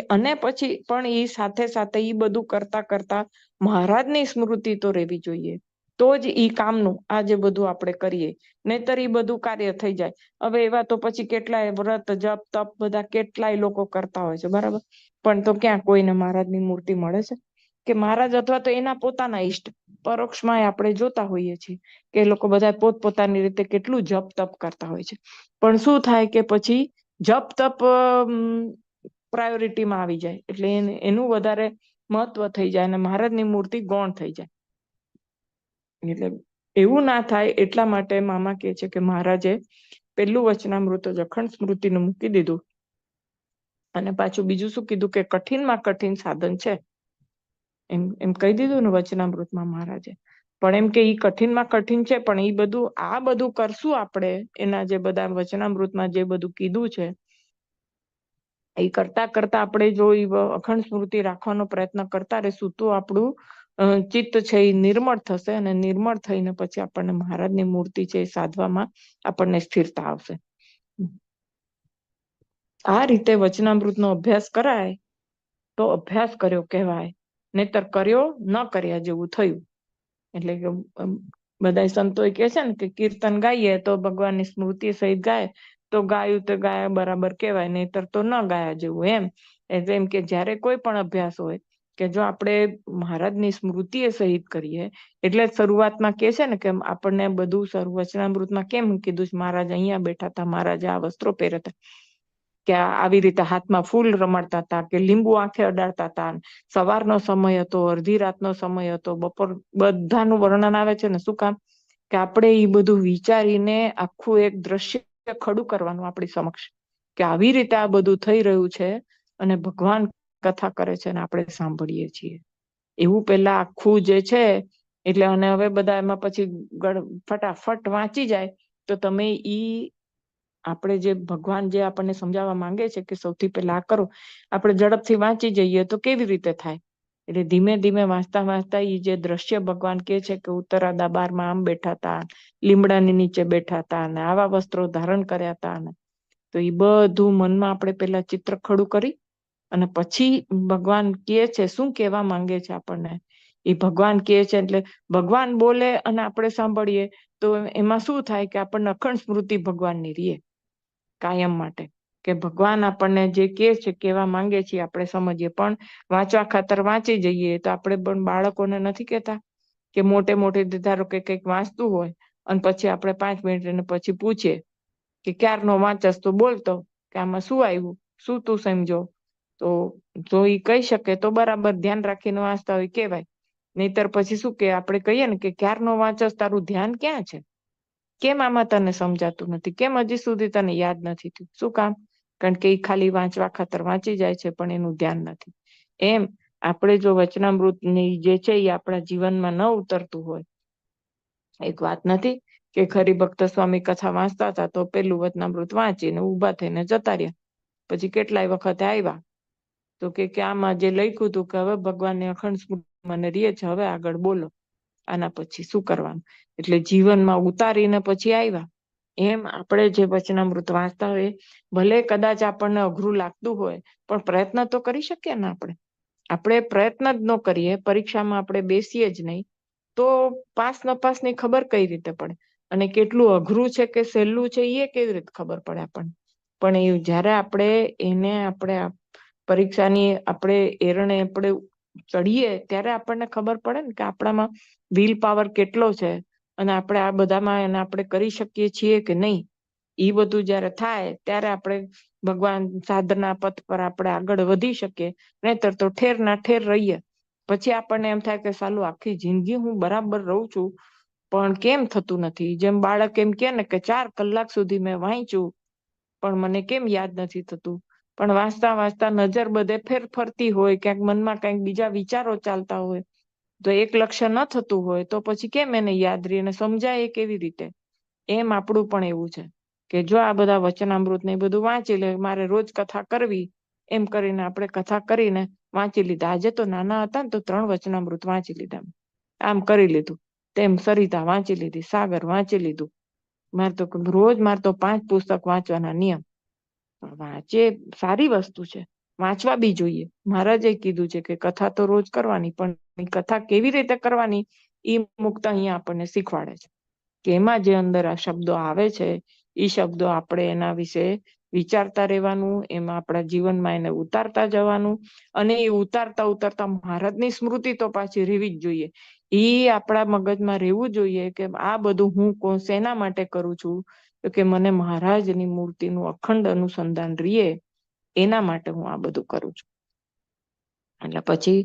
અને પછી પણ એ સાથે સાથે એ બધું કરતા કરતા મહારાજની સ્મૃતિ તો રહેવી જોઈએ, તો જ ઈ કામનું આ જે બધું આપણે કરીએ. નહીતર એ બધું કાર્ય થઈ જાય. હવે એવા તો પછી કેટલાય વ્રત જપ તપ બધા કેટલાય લોકો કરતા હોય છે, બરાબર, પણ તો ક્યાં કોઈને મહારાજની મૂર્તિ મળે છે કે મહારાજ અથવા તો એના પોતાના ઈષ્ટ પરોક્ષમાં આપણે જોતા હોઈએ છીએ કે એ લોકો બધા પોતપોતાની રીતે કેટલું જપ તપ કરતા હોય છે. પણ શું થાય કે પછી જપ તપ પ્રાયોરિટીમાં આવી જાય, એટલે એનું વધારે મહત્વ થઈ જાય અને મહારાજની મૂર્તિ ગૌણ થઈ જાય. એટલે એવું ના થાય એટલા માટે મામા કહે છે કે મહારાજે પેલું વચનામૃત જ અખંડ સ્મૃતિનું મૂકી દીધું, અને પાછું બીજું શું કીધું કે કઠિનમાં કઠિન સાધન છે, એમ કહી દીધું ને વચનામૃતમાં મહારાજે. પણ એમ કે ઈ કઠિનમાં કઠિન છે, પણ એ બધું આ બધું કરશું આપણે, એના જે બધા વચનામૃતમાં જે બધું કીધું છે એ કરતા કરતા આપણે જો અખંડ સ્મૃતિ રાખવાનો પ્રયત્ન કરતા રહેશું તો આપણું ચિત્ત છે એ નિર્મળ થશે, અને નિર્મળ થઈને પછી આપણને મહારાજની મૂર્તિ છે એ સાધવામાં આપણને સ્થિરતા આવશે. આ રીતે વચનામૃતનો અભ્યાસ કરાય તો અભ્યાસ કર્યો કહેવાય, નહીતર કર્યો ન કર્યા જેવું થયું. એટલે કે બધા સંતો કહે છે ને કે કીર્તન ગાઈએ તો ભગવાનની સ્મૃતિ સહિત ગાય તો ગાયું તો ગાયા બરાબર કહેવાય, નહીતર તો ન ગાયા જેવું. એટલે એમ કે જ્યારે કોઈ પણ અભ્યાસ હોય કે જો આપણે મહારાજની સ્મૃતિ સહિત કરીએ, એટલે શરૂઆતમાં કે છે ને કે આપણને બધું વચનામૃતમાં કેમ કીધું છે, મહારાજ અહીંયા બેઠા હતા, મહારાજે આ વસ્ત્રો પહેર્યા હતા, કે આવી રીતે હાથમાં ફૂલ રમાડતા હતા, કે લીંબુ આંખે અડાડતા હતા, સવારનો સમય હતો, અડધી રાતનો સમય હતો, બપોર, બધાનું વર્ણન આવે છે ને. શું કામ? કે આપણે એ બધું વિચારીને આખું એક દ્રશ્ય ખડું કરવાનું આપણી સમક્ષ, કે આવી રીતે આ બધું થઈ રહ્યું છે અને ભગવાન કથા કરે છે અને આપણે સાંભળીએ છીએ. એવું પેલા આખું જે છે, એટલે અને હવે બધા એમાં પછી ફટાફટ વાંચી જાય તો તમે આપણે જે ભગવાન જે આપણને સમજાવવા માંગે છે કે સૌથી પહેલા આ કરો, આપણે ઝડપથી વાંચી જઈએ તો કેવી રીતે થાય? એટલે ધીમે ધીમે વાંચતા વાંચતા એ જે દ્રશ્ય ભગવાન કે છે કે ઉત્તરા દરબારમાં આમ બેઠા હતા, લીમડાની નીચે બેઠા હતા અને આવા વસ્ત્રો ધારણ કર્યા હતા, તો એ બધું મનમાં આપણે પેલા ચિત્ર ખડું કરી અને પછી ભગવાન કે છે શું કહેવા માંગે છે આપણને એ ભગવાન કે છે. એટલે ભગવાન બોલે અને આપણે સાંભળીએ તો એમાં શું થાય કે આપણને અખંડ સ્મૃતિ ભગવાનની રહીએ કાયમ માટે, કે ભગવાન આપણને જે કે છે કેવા માંગે છે આપણે સમજીએ. પણ વાંચવા ખાતર વાંચી જઈએ તો આપણે પણ બાળકોને નથી કહેતા કે મોટે મોટે ધારો કે કંઈક વાંચતું હોય અને પછી આપણે 5 મિનિટ એને પછી પૂછીએ કે ક્યારનો વાંચસ તો બોલતો કે આમાં શું આવ્યું, શું તું સમજો, તો જો એ કહી શકે તો બરાબર ધ્યાન રાખીને વાંચતા હોય કેવાય, નહીતર પછી શું કે આપણે કહીએ ને કે ક્યારનો વાંચસ, તારું ધ્યાન ક્યાં છે, કેમ આમાં તને સમજાતું નથી, કેમ હજી સુધી તને યાદ નથી થયું, શું કામ? કારણ કે એ ખાલી વાંચવા ખાતર વાંચી જાય છે પણ એનું ધ્યાન નથી. એમ આપણે જો વચનામૃતની જે છે એ આપણા જીવનમાં ન ઉતરતું હોય, એક વાત નથી કે ખરી ભક્ત સ્વામી કથા વાંચતા હતા તો પેલું વચનામૃત વાંચીને ઊભા થઈને જતા રહ્યા, પછી કેટલાય વખતે આવ્યા તો કે આમાં જે લખ્યું હતું કે હવે ભગવાનને અખંડ સ્મૃતિ મને રહે છે, હવે આગળ બોલો, આના પછી શું કરવાનું? એટલે જીવનમાં ઉતારીને પછી આવ્યા. એમ આપણે જે વચનામૃત વાંચતા હોય ભલે કદાચ આપણને અઘરું લાગતું હોય પણ પ્રયત્ન તો કરી શકીએ ને. આપણે પ્રયત્ન જ ન કરીએ, પરીક્ષામાં આપણે બેસીએ જ નહીં, તો પાસ નપાસની ખબર કઈ રીતે પડે? અને કેટલું અઘરું છે કે સહેલું છે એ કેવી રીતે ખબર પડે આપણને? પણ એ જ્યારે આપણે એને આપણે પરીક્ષાની આપણે એરણે આપણે ચડીએ ત્યારે આપણને ખબર પડે ને કે આપણામાં વિલ પાવર કેટલો છે અને આપણે આ બધામાં એને આપણે કરી શકીએ છીએ કે નહીં. એ બધું જ્યારે થાય ત્યારે આપણે ભગવાન સાધના પથ પર આપણે આગળ વધી શકીએ, નહીતર તો ઠેર ના ઠેર રહીએ. પછી આપણને એમ થાય કે સાલું આખી જિંદગી હું બરાબર રહું છું પણ કેમ થતું નથી? જેમ બાળક એમ કે ને કે 4 કલાક સુધી મેં વાંચ્યું પણ મને કેમ યાદ નથી થતું? પણ વાંચતા વાંચતા નજર બધે ફેર ફરતી હોય, ક્યાંક મનમાં કંઈક બીજા વિચારો ચાલતા હોય, તો એક લક્ષ્ય ન થતું હોય તો પછી કેમ એને યાદ રહી અને સમજાય કેવી રીતે? એમ આપણું પણ એવું છે કે જો આ બધા વચનામૃત ને બધું વાંચી લે, મારે રોજ કથા કરવી, એમ કરીને આપણે કથા કરીને વાંચી લીધા. આજે તો નાના હતા ને તો 3 વચનામૃત વાંચી લીધા, આમ કરી લીધું, તેમ સરિતા વાંચી લીધી, સાગર વાંચી લીધું. મારે તો રોજ 5 પુસ્તક વાંચવાના નિયમ. વાંચે સારી વસ્તુ છે, વાંચવા બી જોઈએ. મહારાજે કીધું છે કે કથા તો રોજ કરવાની, પણ કથા કેવી રીતે કરવાની એ મુક્ત અહીંયા આપણને શીખવાડે છે કે એમાં જે અંદર આ શબ્દો આવે છે એ શબ્દો આપણે એના વિશે વિચારતા રહેવાનું, એમાં આપણા જીવનમાં એને ઉતારતા જવાનું, અને એ ઉતારતા ઉતારતા મહારાજની સ્મૃતિ તો પાછી રહેવી જ જોઈએ. એ આપણા મગજમાં રહેવું જોઈએ કે આ બધું હું શેના માટે કરું છું? તો કે મને મહારાજની મૂર્તિનું અખંડ અનુસંધાન રહીએ એના માટે હું આ બધું કરું છું. એટલે પછી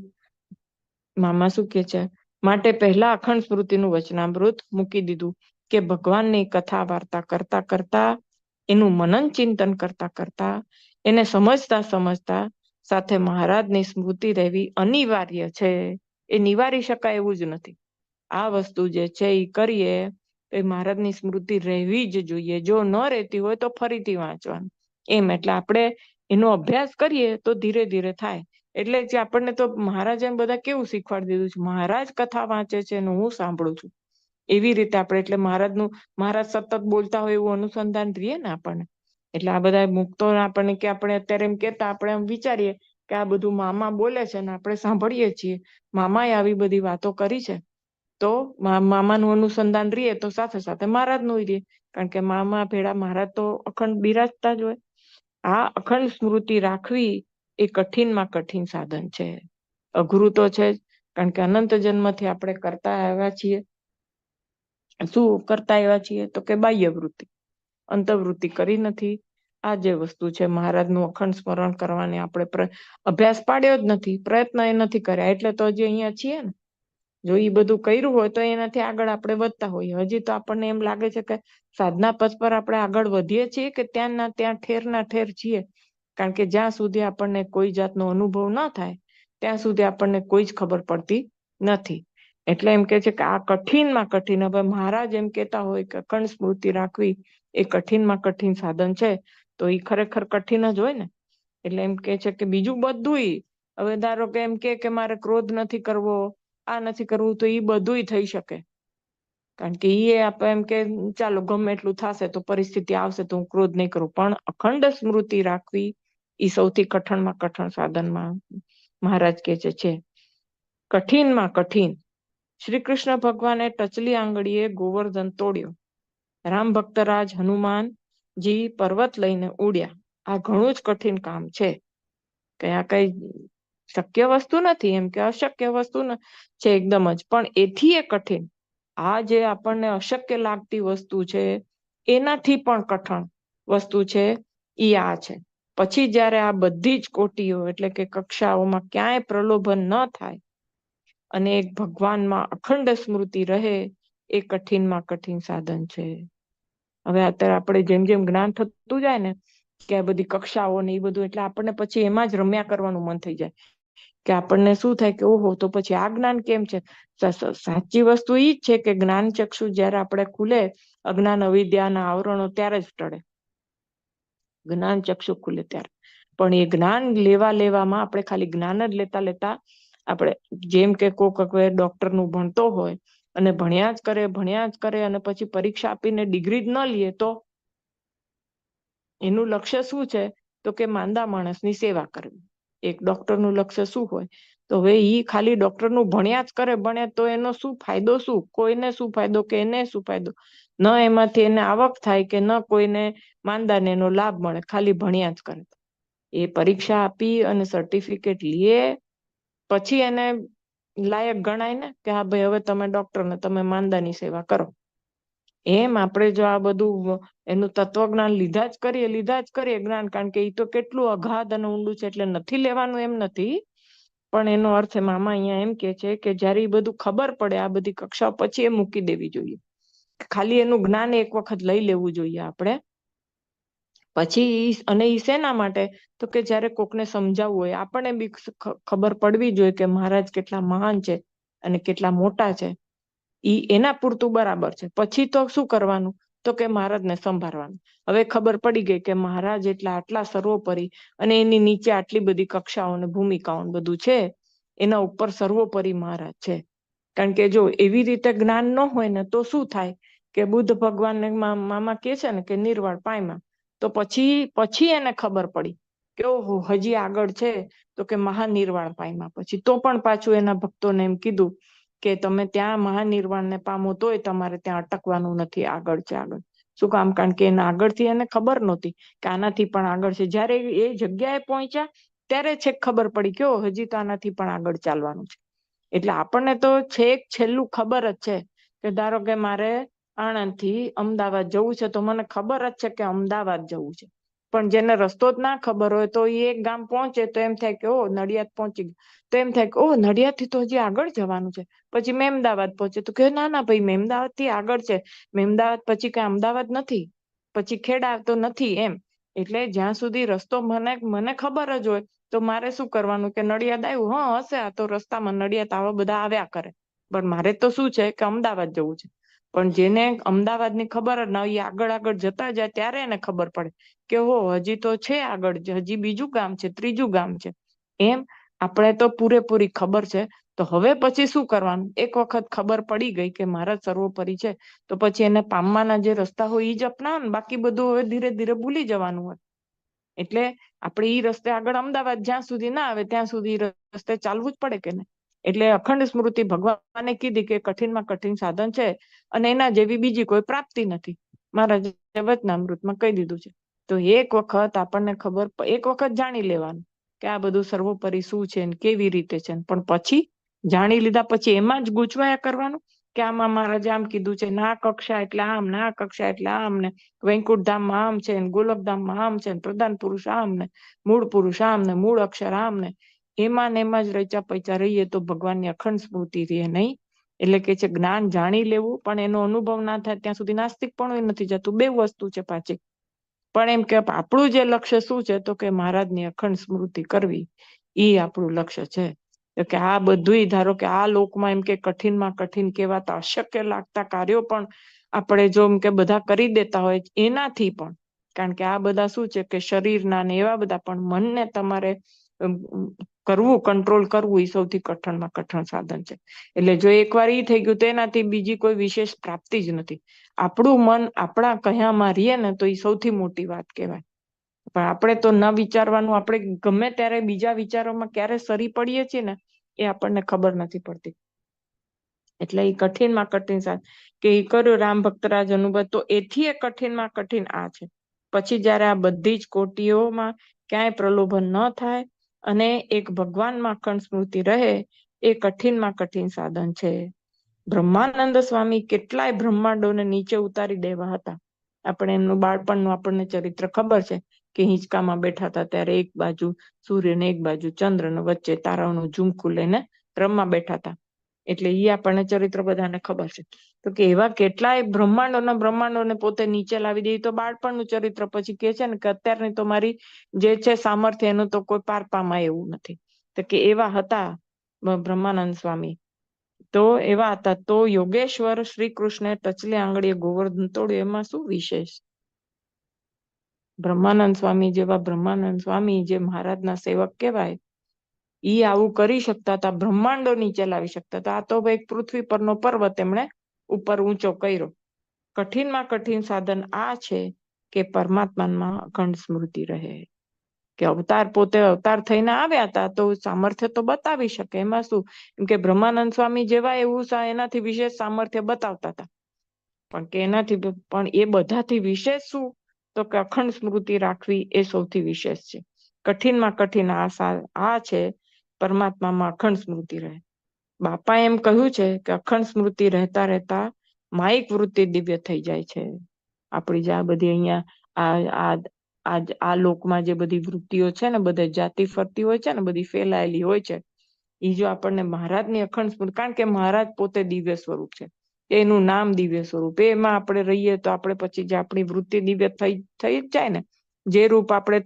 મામા શું કે છે, માટે પહેલા અખંડ સ્મૃતિનું વચનામૃત મૂકી દીધું કે ભગવાનની કથા વાર્તા કરતા કરતા, એનું મનન ચિંતન કરતા કરતા, એને સમજતા સમજતા સાથે મહારાજની સ્મૃતિ રહેવી અનિવાર્ય છે. એ નિવારી શકાય એવું જ નથી. આ વસ્તુ જે છે એ કરીએ તો એ મહારાજની સ્મૃતિ રહેવી જ જોઈએ. જો ન રહેતી હોય તો ફરીથી વાંચવાનું. એમ એટલે આપણે એનો અભ્યાસ કરીએ તો ધીરે ધીરે થાય. એટલે જે આપણને તો મહારાજ એમ બધા કેવું શીખવાડી દીધું છે, મહારાજ કથા વાંચે છે અને હું સાંભળું છું, એવી રીતે આપણે એટલે મહારાજ સતત બોલતા હોય એવું અનુસંધાન રહીએ ને આપણને. એટલે આ બધા મુક્તો આપણને કે આપણે અત્યારે એમ કેતા આપણે એમ વિચારીએ કે આ બધું મામા બોલે છે ને આપણે સાંભળીએ છીએ, મામાએ આવી બધી વાતો કરી છે, તો મામાનું અનુસંધાન રહીએ તો સાથે સાથે મહારાજનું રહીએ, કારણ કે મામા ભેળા મહારાજ તો અખંડ બિરાજતા જ હોય. આ અખંડ સ્મૃતિ રાખવી એ કઠિનમાં કઠિન સાધન છે. અઘરું તો છે જ, કારણ કે અનંત જન્મથી આપણે કરતા આવ્યા છીએ. શું કરતા આવ્યા છીએ? તો કે બાહ્ય વૃત્તિ, અંતવૃત્તિ કરી નથી. આ જે વસ્તુ છે મહારાજનું અખંડ સ્મરણ કરવાની આપણે અભ્યાસ પાડ્યો જ નથી, પ્રયત્ન એ નથી કર્યા, એટલે તો હજી અહીંયા છીએ ને. જો એ બધું કર્યું હોય તો એનાથી આગળ આપણે વધતા હોઈએ. હજી તો આપણને એમ લાગે છે કે સાધના પથ પર આપણે આગળ વધીએ છીએ કે ત્યાં ના ત્યાં ઠેર ના ઠેર છીએ, કારણ કે જ્યાં સુધી આપણને કોઈ જાતનો અનુભવ ન થાય ત્યાં સુધી આપણને કોઈ જ ખબર પડતી નથી. એટલે એમ કે છે કે આ કઠિનમાં કઠિન, હવે મહારાજ એમ કેતા હોય કે અખંડ સ્મૃતિ રાખવી એ કઠિનમાં કઠિન સાધન છે, તો એ ખરેખર કઠિન જ હોય ને. એટલે એમ કે છે કે બીજું બધું હવે ધારો કે એમ કે મારે ક્રોધ નથી કરવો, આ નથી કરવું, તો એ બધુંય થઈ શકે. કારણ કે એ આપણે એમ કે ચાલો ગમે એટલું થશે તો પરિસ્થિતિ આવશે તો હું ક્રોધ નહીં કરું, પણ અખંડ સ્મૃતિ રાખવી એ સૌથી કઠણમાં કઠણ સાધનમાં મહારાજ કે છે. કઠિનમાં કઠિન. શ્રી કૃષ્ણ ભગવાને ટચલી આંગળીએ ગોવર્ધન તોડ્યો. રામ ભક્તરાજ હનુમાનજી પર્વત લઈને ઉડ્યા. આ ઘણું જ કઠિન કામ છે, કે આ કઈ શક્ય વસ્તુ નથી, એમ કે અશક્ય વસ્તુ છે એકદમ જ, પણ એથી એ કઠિન. આ જે આપણને અશક્ય લાગતી વસ્તુ છે એનાથી પણ કઠણ વસ્તુ છે ઈ આ છે. પછી જ્યારે આ બધી જ કોટીઓ એટલે કે કક્ષાઓમાં ક્યાંય પ્રલોભન ન થાય અને એક ભગવાનમાં અખંડ સ્મૃતિ રહે, એ કઠિનમાં કઠિન સાધન છે. હવે અત્યારે આપણે જેમ જેમ જ્ઞાન થતું જાય ને કે આ બધી કક્ષાઓ ને એ બધું, એટલે આપણને પછી એમાં જ રમ્યા કરવાનું મન થઈ જાય, કે આપણને શું થાય કે ઓહો, તો પછી આ જ્ઞાન કેમ છે. સાચી વસ્તુ ઈ જ છે કે જ્ઞાન ચક્ષુ જયારે આપણે ખુલે, અજ્ઞાન અવિદ્યાના આવરણો ત્યારે જ ટળે, જ્ઞાન ચક્ષુ ખુલે ત્યારે. પણ એ જ્ઞાન લેવામાં આપણે ખાલી જ્ઞાન જ લેતા લેતા આપણે જેમ કે કોક ડોક્ટર નું ભણતો હોય અને ભણ્યા જ કરે અને પછી પરીક્ષા આપીને ડિગ્રી જ ન લે, તો એનું લક્ષ્ય શું છે, તો કે માંદા માણસની સેવા કરવી. એક ડોક્ટરનું લક્ષ્ય શું હોય, તો હવે ઈ ખાલી ડોક્ટરનું ભણ્યા જ કરે, ભણ્યા તો એનો શું ફાયદો, શું કોઈને શું ફાયદો કે એને શું ફાયદો, ન એમાંથી એને આવક થાય કે ન કોઈને માંદાને એનો લાભ મળે, ખાલી ભણ્યા જ કરે. એ પરીક્ષા આપી અને સર્ટિફિકેટ લે પછી એને લાયક ગણાય ને કે હા ભાઈ હવે તમે ડોક્ટર ને તમે માંદાની સેવા કરો. એમ આપણે જો આ બધું એનું તત્વજ્ઞાન લીધા જ કરીએ જ્ઞાન, કારણ કે એ તો કેટલું અગાધ અને ઊંડું છે, એટલે નથી લેવાનું એમ નથી, પણ એનો અર્થ મામા અહીંયા એમ કે છે કે જયારે એ બધું ખબર પડે આ બધી કક્ષાઓ, પછી એ મૂકી દેવી જોઈએ. ખાલી એનું જ્ઞાન એક વખત લઈ લેવું જોઈએ આપણે. પછી અને ઈ શેના માટે, તો કે જયારે કોકને સમજાવવું હોય, આપણને બી ખબર પડવી જોઈએ કે મહારાજ કેટલા મહાન છે અને કેટલા મોટા છે. ઈ એના પૂરતું બરાબર છે. પછી તો શું કરવાનું, તો કે મહારાજને સંભાળવાનું. હવે ખબર પડી ગઈ કે મહારાજ એટલા આટલા સર્વોપરી અને એની નીચે આટલી બધી કક્ષાઓ અને ભૂમિકાઓ બધું છે, એના ઉપર સર્વોપરી મહારાજ છે. કારણ કે જો એવી રીતે જ્ઞાન ન હોય ને તો શું થાય કે બુદ્ધ ભગવાનને મામા કે છે ને કે નિર્વાળ પામ્યા, તો પછી એને ખબર પડી કે ઓહો હજી આગળ છે, તો કે મહાનિર્વાણ પામ્યા. પછી તો પણ પાછું એના ભક્તોને એમ કીધું કે તમે ત્યાં મહાનિર્વાણને પામો તોય તમારે ત્યાં અટકવાનું નથી, આગળ છે આગળ. શું કામ, કારણ કે એના આગળથી એને ખબર નહોતી કે આનાથી પણ આગળ છે. જયારે એ જગ્યાએ પહોંચ્યા ત્યારે છેક ખબર પડી કે હજી તો આનાથી પણ આગળ ચાલવાનું છે. એટલે આપણને તો છેક છેલ્લું ખબર જ છે કે ધારો કે મારે આણંદ થી અમદાવાદ જવું છે, તો મને ખબર જ છે કે અમદાવાદ જવું છે. પણ જેને રસ્તો જ ના ખબર હોય તો એ એક ગામ પહોંચે તો એમ થાય કે ઓ નડિયાદ પહોંચી ગયું, તો એમ થાય કે ઓ નડિયાદ થી તો હજી આગળ જવાનું છે. પછી મેમદાવાદ પહોંચે તો કે ના ભાઈ મેમદાવાદ થી આગળ છે, મેમદાવાદ પછી કઈ અમદાવાદ નથી, પછી ખેડા તો નથી એમ. એટલે જ્યાં સુધી રસ્તો મને ખબર જ હોય તો મારે શું કરવાનું કે નડિયાદ આવ્યું, હા હશે આ તો રસ્તામાં નડિયાદ આવા બધા આવ્યા કરે, પણ મારે તો શું છે કે અમદાવાદ જવું છે. પણ જેને અમદાવાદની ખબર જ ના હોય, આગળ જતા જાય ત્યારે એને ખબર પડે કે હો હજી તો છે આગળ, હજી બીજું ગામ છે, ત્રીજું ગામ છે. એમ આપણે તો પૂરેપૂરી ખબર છે, તો હવે પછી શું કરવાનું, એક વખત ખબર પડી ગઈ કે મારા સર્વોપરી છે, તો પછી એને પામવાના જે રસ્તા હોય એ જ અપનાવો ને, બાકી બધું હવે ધીરે ધીરે ભૂલી જવાનું હોય. એટલે આપણે ઈ રસ્તે આગળ અમદાવાદ જ્યાં સુધી ના આવે ત્યાં સુધી રસ્તે ચાલવું જ પડે કે નહીં. એટલે અખંડ સ્મૃતિ ભગવાને કીધી કે કઠિનમાં કઠિન સાધન છે અને એના જેવી બીજી કોઈ પ્રાપ્તિ નથી. મારા વચનામૃતમાં કહી દીધું છે. તો એક વખત આપણને ખબર, એક વખત જાણી લેવાનું કે આ બધું સર્વોપરી શું છે ને કેવી રીતે છે, પણ પછી જાણી લીધા પછી એમાં જ ગૂંચવાયા કરવાનું કે આમાં મહારાજે આમ કીધું છે, ના કક્ષા એટલે આમ, ના કક્ષા એટલે આમ, ને વૈકુંઠ ધામમાં આમ છે, ને ગોલકધામમાં આમ છે, ને પ્રધાન પુરુષ આમ, ને મૂળ પુરુષ આમ, ને મૂળ અક્ષર આમ, ને એમાં જ રચા પૈચા રહીએ તો ભગવાનની અખંડ સ્મૃતિ રહે નહીં. એટલે કે છે જ્ઞાન જાણી લેવું પણ એનો અનુભવ ના થાય ત્યાં સુધી નાસ્તિક પણ નથી જતું. બે વસ્તુ છે પાછી. પણ એમ કે આપણું જે લક્ષ્ય શું છે, તો કે મહારાજની અખંડ સ્મૃતિ કરવી, ઈ આપણું લક્ષ્ય છે. કે આ બધું ધારો કે આ લોકમાં એમ કે કઠિનમાં કઠિન કહેવાતા અશક્ય લાગતા કાર્યો પણ આપણે જો એમ કે બધા કરી દેતા હોય એનાથી પણ, કારણ કે આ બધા શું છે કે શરીરના ને એવા બધા, પણ મનને તમારે કરવું, કંટ્રોલ કરવું, એ સૌથી કઠણમાં કઠણ સાધન છે. એટલે જો એકવાર એ થઈ ગયું તો એનાથી બીજી કોઈ વિશેષ પ્રાપ્તિ જ નથી. આપણું મન આપણા કહ્યામાં રહીએ ને તો એ સૌથી મોટી વાત કહેવાય. પણ આપણે તો ન વિચારવાનું, આપણે ગમે ત્યારે બીજા વિચારોમાં ક્યારે સરી પડીએ છીએ ને એ આપણને ખબર નથી પડતી. એટલે એ કઠિનમાં કઠિન સાથ કે એ કર્યો રામ ભક્તરાજ અનુભવ, તો એથી એ કઠિનમાં કઠિન આ છે. પછી જયારે આ બધી જ કોટીઓમાં ક્યાંય પ્રલોભન ન થાય અને એક ભગવાનમાં અખંડ સ્મૃતિ રહે, એ કઠિનમાં કઠિન સાધન છે. બ્રહ્માનંદ સ્વામી કેટલાય બ્રહ્માંડોને નીચે ઉતારી દેવા હતા. આપણે એમનું બાળપણનું આપણને ચરિત્ર ખબર છે કે હિંચકામાં બેઠા હતા ત્યારે એક બાજુ સૂર્ય ને એક બાજુ ચંદ્ર ને વચ્ચે તારાઓનું ઝુમખું લઈને રમવા બેઠા હતા. એટલે એ આપણને ચરિત્ર બધાને ખબર છે. તો કે એવા કેટલાય બ્રહ્માંડોને પોતે નીચે લાવી દે, તો બાળપણનું ચરિત્ર. પછી કે છે ને કે અત્યારની તો મારી જે છે સામર્થ્ય એનું તો કોઈ પાર પામાય એવું નથી. તો કે એવા હતા બ્રહ્માનંદ સ્વામી. તો એવા હતા તો યોગેશ્વર શ્રી કૃષ્ણે ટચલી આંગળીએ ગોવર્ધન તોડ્યું, એમાં શું વિશેષ? બ્રહ્માનંદ સ્વામી જેવા બ્રહ્માનંદ સ્વામી જે મહારાજના સેવક કહેવાય, ઈ આવું કરી શકતા હતા, બ્રહ્માંડો નીચે લાવી શકતા હતા. આ તો ભાઈ પૃથ્વી પરનો પર્વત એમણે ઉપર ઊંચો કર્યો. કઠિનમાં કઠિન સાધન આ છે કે પરમાત્મામાં અખંડ સ્મૃતિ રહે. કે અવતાર પોતે અવતાર થઈને આવ્યા હતા તો સામર્થ્ય તો બતાવી શકે, એમાં શું. એમ કે બ્રહ્માનંદ સ્વામી જેવા એવું એનાથી વિશેષ સામર્થ્ય બતાવતા હતા. પણ કે એનાથી પણ એ બધાથી વિશેષ શું, તો કે અખંડ સ્મૃતિ રાખવી એ સૌથી વિશેષ છે. કઠિનમાં કઠિન આ છે પરમાત્મામાં અખંડ સ્મૃતિ રહે. બાપા એમ કહ્યું છે કે અખંડ સ્મૃતિ રહેતા રહેતા માઇક વૃત્તિ દિવ્ય થઈ જાય છે. આપણી જે આ બધી અહીંયા આ લોકમાં જે બધી વૃત્તિઓ છે ને, બધા જાતિ ફરતી હોય છે ને, બધી ફેલાયેલી હોય છે, એ જો આપણને મહારાજની અખંડ સ્મૃતિ, કારણ કે મહારાજ પોતે દિવ્ય સ્વરૂપ છે, એનું નામ દિવ્ય સ્વરૂપ, એમાં આપણે રહીએ તો આપણે પછી જે આપણી વૃત્તિ દિવ્ય થઈ જ જાય ને. જે રૂપ આપણે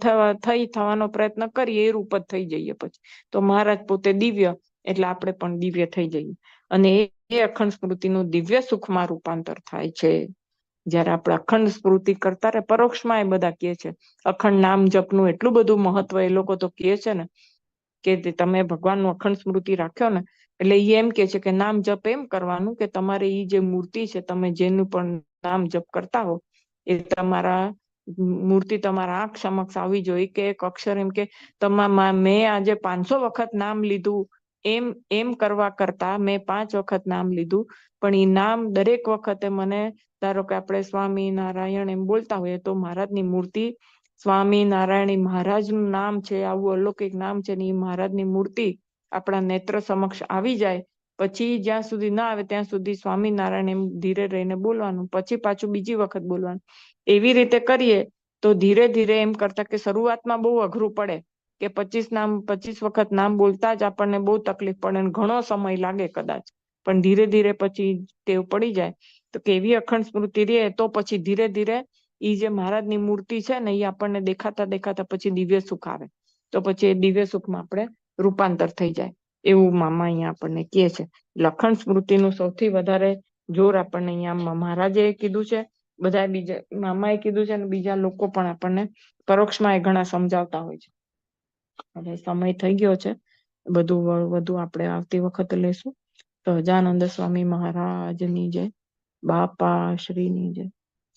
થવાનો પ્રયત્ન કરીએ એ રૂપ જ થઈ જઈએ પછી. તો મહારાજ પોતે દિવ્ય, એટલે આપણે પણ દિવ્ય થઈ જઈએ. અને એ અખંડ સ્મૃતિનું દિવ્ય સુખમાં રૂપાંતર થાય છે. જયારે આપણે અખંડ સ્મૃતિ કરતા રહે, પરોક્ષમાં એ બધા કહે છે અખંડ નામ જપનું એટલું બધું મહત્વ, એ લોકો તો કહે છે ને કે તમે ભગવાનનું અખંડ સ્મૃતિ રાખ્યો ને, એટલે એ એમ કે છે કે નામ જપ એમ કરવાનું કે તમારે એ જે મૂર્તિ છે, તમે જેનું પણ નામ જપ કરતા હો, એ તમારા મૂર્તિ તમારા આંખ સમક્ષ આવી જોઈએ. કે એક અક્ષર એમ કે મેં આજે 500 વખત નામ લીધું, એમ કરવા કરતા મેં 5 વખત નામ લીધું, પણ એ નામ દરેક વખતે મને, ધારો કે આપણે સ્વામિનારાયણ એમ બોલતા હોઈએ તો મહારાજની મૂર્તિ સ્વામિનારાયણ મહારાજનું નામ છે, આવું અલૌકિક નામ છે ને, એ મહારાજની મૂર્તિ આપણા નેત્ર સમક્ષ આવી જાય. પછી જ્યાં સુધી ના આવે ત્યાં સુધી સ્વામિનારાયણ એમ ધીરે રહીને બોલવાનું, પછી પાછું બીજી વખત બોલવાનું. એવી રીતે કરીએ તો ધીરે ધીરે એમ કરતા, કે શરૂઆતમાં બહુ અઘરું પડે કે 25 વખત નામ બોલતા જ આપણને બહુ તકલીફ પડે, ઘણો સમય લાગે કદાચ, પણ ધીરે ધીરે પછી ટેવ પડી જાય. તો કેવી અખંડ સ્મૃતિ રહે તો પછી ધીરે ધીરે એ જે મહારાજની મૂર્તિ છે ને, એ આપણને દેખાતા દેખાતા પછી દિવ્ય સુખ આવે. તો પછી એ દિવ્ય સુખમાં આપણે રૂપાંતર થઈ જાય, એવું મામા અહીંયા આપણને કહે છે. અખંડ સ્મૃતિનું સૌથી વધારે જોર આપણને અહીંયા મહારાજે કીધું છે, બધા બીજા મામાએ કીધું છે, અને બીજા લોકો પણ આપણને પરોક્ષમાં એ ઘણા સમજાવતા હોય છે. હવે સમય થઈ ગયો છે, બધું વધુ આપણે આવતી વખતે લેશું. તો સહજાનંદ સ્વામી મહારાજની જય, બાપા શ્રીની જય,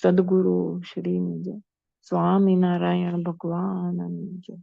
સદગુરુ શ્રીની જય, સ્વામિનારાયણ ભગવાનની જય.